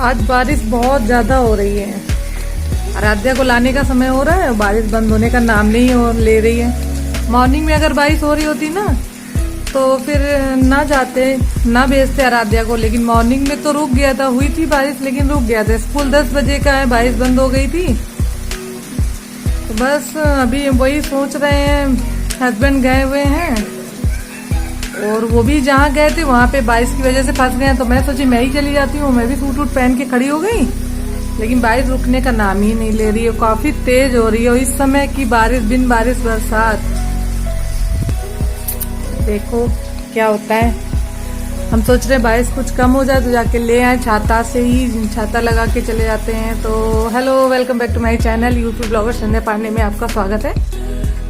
आज बारिश बहुत ज़्यादा हो रही है। आराध्या को लाने का समय हो रहा है और बारिश बंद होने का नाम नहीं हो ले रही है। मॉर्निंग में अगर बारिश हो रही होती ना तो फिर ना जाते ना भेजते आराध्या को, लेकिन मॉर्निंग में तो रुक गया था, हुई थी बारिश लेकिन रुक गया था। स्कूल 10 बजे का है, बारिश बंद हो गई थी। तो बस अभी वही सोच रहे हैं, हस्बैंड गए हुए हैं और वो भी जहाँ गए थे वहाँ पे बारिश की वजह से फंस गए हैं। तो मैं सोची मैं ही चली जाती हूँ, मैं भी सूट वूट पहन के खड़ी हो गई, लेकिन बारिश रुकने का नाम ही नहीं ले रही है। काफी तेज हो रही है और इस समय की बारिश, बिन बारिश बरसात, देखो क्या होता है। हम सोच रहे हैं बारिश कुछ कम हो जाए तो जाके ले आए, छाता से ही छाता लगा के चले जाते हैं। तो hello, welcome back to my channel YouTube blogger Sandhya Pandey में आपका स्वागत है।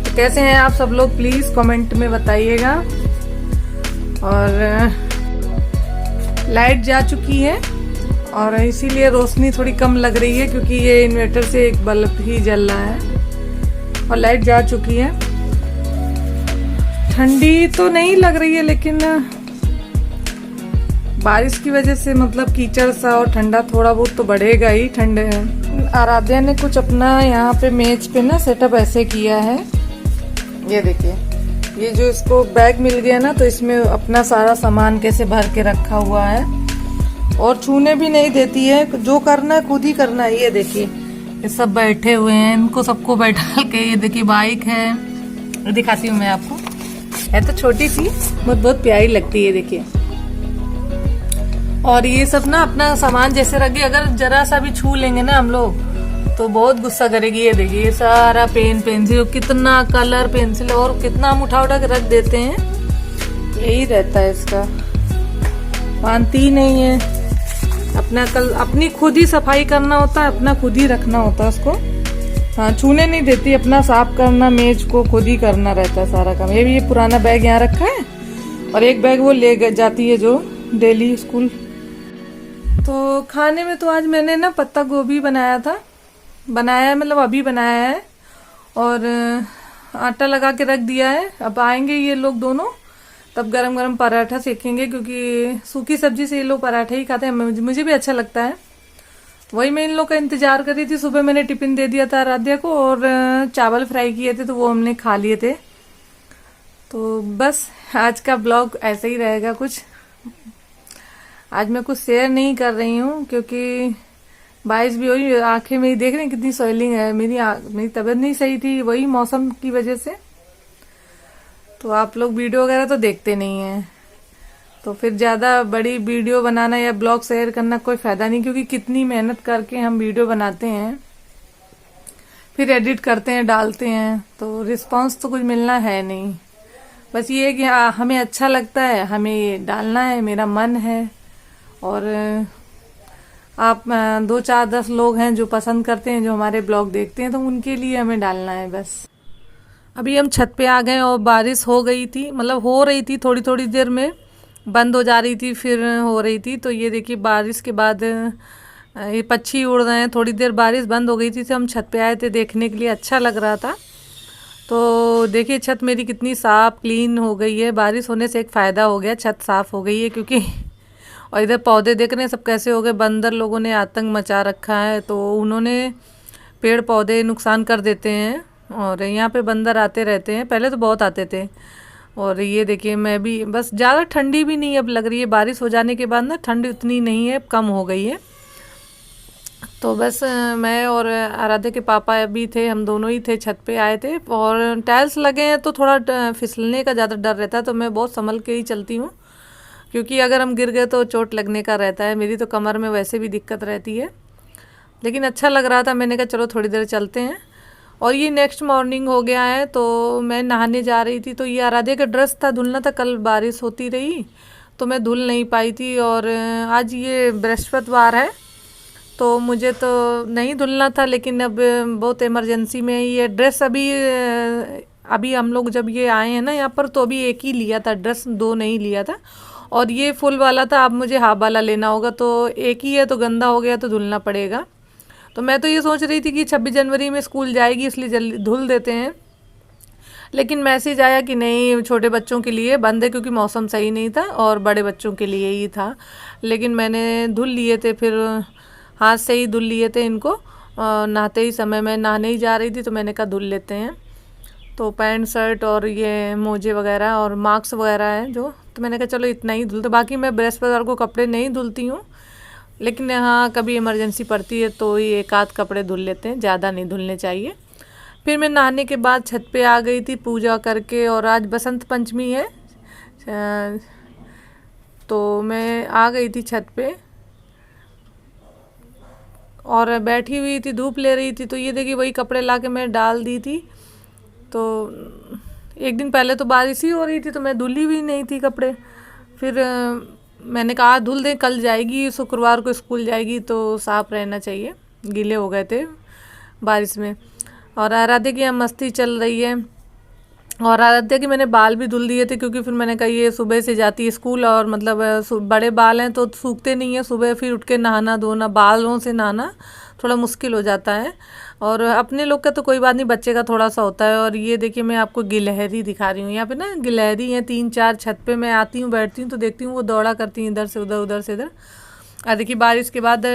तो कैसे हैं आप सब लोग, प्लीज कमेंट में बताइएगा। और लाइट जा चुकी है और इसीलिए रोशनी थोड़ी कम लग रही है, क्योंकि ये इन्वर्टर से एक बल्ब ही जल रहा है और लाइट जा चुकी है। ठंडी तो नहीं लग रही है, लेकिन बारिश की वजह से मतलब कीचड़ सा और ठंडा थोड़ा बहुत तो बढ़ेगा ही। ठंडे है। आराध्या ने कुछ अपना यहाँ पे मेज पे ना सेटअप ऐसे किया है, ये देखिए, ये जो इसको बैग मिल गया ना, तो इसमें अपना सारा सामान कैसे भर के रखा हुआ है और छूने भी नहीं देती है। जो करना है खुद ही करना है। ये देखिए, ये सब बैठे हुए हैं, इनको सबको बैठा के, ये देखिए बाइक है, दिखाती हूँ मैं आपको। है तो छोटी सी, बहुत प्यारी लगती है, देखिए। और ये सब ना अपना सामान जैसे रखे, अगर जरा सा भी छू लेंगे ना हम लोग तो बहुत गुस्सा करेगी। ये देखिए, ये सारा पेन पेंसिल, कितना कलर पेंसिल और कितना हम उठा उठा के रख देते हैं। यही रहता है इसका, मानती ही नहीं है। अपनी खुद ही सफाई करना होता है, अपना खुद ही रखना होता है उसको। हाँ, छूने नहीं देती, अपना साफ करना, मेज को खुद ही करना रहता है सारा काम। ये पुराना बैग यहाँ रखा है और एक बैग वो ले जाती है जो डेली स्कूल। तो खाने में तो आज मैंने ना पत्ता गोभी बनाया मतलब अभी बनाया है और आटा लगा के रख दिया है। अब आएंगे ये लोग दोनों, तब गरम गरम पराठा सेकेंगे, क्योंकि सूखी सब्जी से ये लोग पराठा ही खाते हैं, मुझे भी अच्छा लगता है। वही मैं इन लोग का इंतजार कर रही थी। सुबह मैंने टिफिन दे दिया था आराध्या को और चावल फ्राई किए थे, तो वो हमने खा लिए थे। तो बस आज का ब्लॉग ऐसे ही रहेगा कुछ। आज मैं कुछ शेयर नहीं कर रही हूँ क्योंकि बारिश भी हो रही है, आंखें मेरी देख रही हैं कितनी स्वेलिंग है। मेरी तबीयत नहीं सही थी, वही मौसम की वजह से। तो आप लोग वीडियो वगैरह तो देखते नहीं हैं, तो फिर ज्यादा बड़ी वीडियो बनाना या ब्लॉग शेयर करना कोई फायदा नहीं, क्योंकि कितनी मेहनत करके हम वीडियो बनाते हैं, फिर एडिट करते हैं, डालते हैं, तो रिस्पांस तो कुछ मिलना है नहीं। बस ये है कि हमें अच्छा लगता है, हमें ये डालना है, मेरा मन है। और आप 2 4 10 लोग हैं जो पसंद करते हैं, जो हमारे ब्लॉग देखते हैं, तो उनके लिए हमें डालना है बस। अभी हम छत पे आ गए और बारिश हो गई थी, मतलब हो रही थी, थोड़ी थोड़ी देर में बंद हो जा रही थी, फिर हो रही थी। तो ये देखिए, बारिश के बाद ये पक्षी उड़ रहे हैं। थोड़ी देर बारिश बंद हो गई थी तो हम छत पे आए थे देखने के लिए, अच्छा लग रहा था। तो देखिए छत मेरी कितनी साफ क्लीन हो गई है। बारिश होने से एक फ़ायदा हो गया, छत साफ हो गई है, क्योंकि और इधर पौधे देख रहे हैं सब कैसे हो गए। बंदर लोगों ने आतंक मचा रखा है, तो उन्होंने पेड़ पौधे नुकसान कर देते हैं और यहाँ पे बंदर आते रहते हैं। पहले तो बहुत आते थे। और ये देखिए, मैं भी बस, ज़्यादा ठंडी भी नहीं अब लग रही है। बारिश हो जाने के बाद ना ठंड उतनी नहीं है, कम हो गई है। तो बस मैं और आराध्या के पापा भी थे, हम दोनों ही थे, छत पे आए थे। और टाइल्स लगे हैं तो थोड़ा फिसलने का ज़्यादा डर रहता है, तो मैं बहुत संभल के ही चलती हूँ, क्योंकि अगर हम गिर गए तो चोट लगने का रहता है। मेरी तो कमर में वैसे भी दिक्कत रहती है, लेकिन अच्छा लग रहा था, मैंने कहा चलो थोड़ी देर चलते हैं। और ये नेक्स्ट मॉर्निंग हो गया है, तो मैं नहाने जा रही थी। तो ये आराध्या का ड्रेस था, धुलना था, कल बारिश होती रही तो मैं धुल नहीं पाई थी। और आज ये बृहस्पतिवार है तो मुझे तो नहीं धुलना था, लेकिन अब बहुत इमरजेंसी में ये ड्रेस अभी हम लोग जब ये आए हैं ना यहाँ पर, तो अभी एक ही लिया था ड्रेस, 2 नहीं लिया था। और ये फुल वाला था, अब मुझे हाफ वाला लेना होगा, तो एक ही है तो गंदा हो गया तो धुलना पड़ेगा। तो मैं तो ये सोच रही थी कि 26 जनवरी में स्कूल जाएगी, इसलिए जल्दी धुल देते हैं। लेकिन मैसेज आया कि नहीं, छोटे बच्चों के लिए बंद है, क्योंकि मौसम सही नहीं था, और बड़े बच्चों के लिए ही था। लेकिन मैंने धुल लिए थे, फिर हाथ से ही धुल लिए थे इनको। नहाते ही समय मैं नहाने ही जा रही थी तो मैंने कहा धुल लेते हैं। तो पैंट शर्ट और ये मोजे वगैरह और मास्क वगैरह है जो, तो मैंने कहा चलो इतना ही धुलते। बाकी मैं बृहस्पतिवार को कपड़े नहीं धुलती हूँ, लेकिन हाँ कभी इमरजेंसी पड़ती है तो ये एक आध कपड़े धुल लेते हैं, ज़्यादा नहीं धुलने चाहिए। फिर मैं नहाने के बाद छत पे आ गई थी पूजा करके, और आज बसंत पंचमी है तो मैं आ गई थी छत पे और बैठी हुई थी, धूप ले रही थी। तो ये देखिए वही कपड़े ला के मैं डाल दी थी। तो एक दिन पहले तो बारिश ही हो रही थी तो मैं धुली भी नहीं थी कपड़े। फिर मैंने कहा धुल दें, कल जाएगी, शुक्रवार को स्कूल जाएगी तो साफ़ रहना चाहिए, गीले हो गए थे बारिश में। और आराध्या की यहाँ मस्ती चल रही है। और आराध्या के मैंने बाल भी धुल दिए थे, क्योंकि फिर मैंने कहा ये सुबह से जाती है स्कूल और मतलब बड़े बाल हैं तो सूखते नहीं है, सुबह फिर उठ के नहाना धोना, बालों से नहाना थोड़ा मुश्किल हो जाता है। और अपने लोग का तो कोई बात नहीं, बच्चे का थोड़ा सा होता है। और ये देखिए मैं आपको गिलहरी दिखा रही हूँ, यहाँ पे ना गिलहरी हैं 3-4 छत पे। मैं आती हूँ बैठती हूँ तो देखती हूँ वो दौड़ा करती हैं इधर से उधर, उधर से इधर। और देखिए बारिश के बाद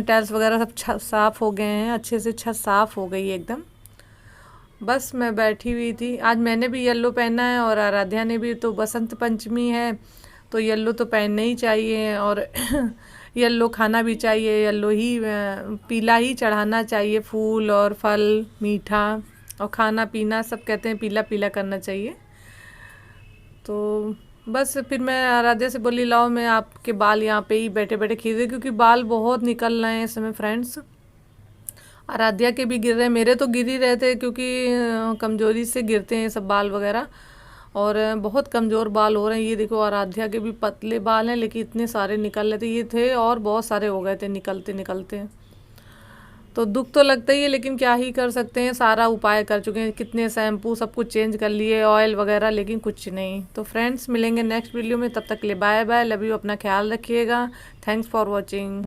टाइल्स वगैरह सब साफ़ हो गए हैं, अच्छे से छत साफ़ हो गई है एकदम। बस मैं बैठी हुई थी। आज मैंने भी येलो पहना है और आराध्या ने भी, तो बसंत पंचमी है तो येलो तो पहनना ही चाहिए। और येलो खाना भी चाहिए, येलो ही पीला ही चढ़ाना चाहिए, फूल और फल मीठा और खाना पीना सब कहते हैं पीला पीला करना चाहिए। तो बस फिर मैं आराध्या से बोली लाओ मैं आपके बाल यहाँ पे ही बैठे बैठे खींचे, क्योंकि बाल बहुत निकल रहे हैं इस समय फ्रेंड्स। आराध्या के भी गिर रहे हैं, मेरे तो गिर ही रहे थे क्योंकि कमज़ोरी से गिरते हैं सब बाल वगैरह, और बहुत कमज़ोर बाल हो रहे हैं। ये देखो आराध्या के भी पतले बाल हैं लेकिन इतने सारे निकल रहे थे, ये थे और बहुत सारे हो गए थे निकलते निकलते। तो दुख तो लगता ही है, लेकिन क्या ही कर सकते हैं, सारा उपाय कर चुके हैं, कितने शैम्पू सब कुछ चेंज कर लिए, ऑयल वगैरह, लेकिन कुछ नहीं। तो फ्रेंड्स मिलेंगे नेक्स्ट वीडियो में, तब तक के लिए बाय बाय, लव यू, अपना ख्याल रखिएगा। Thanks for watching.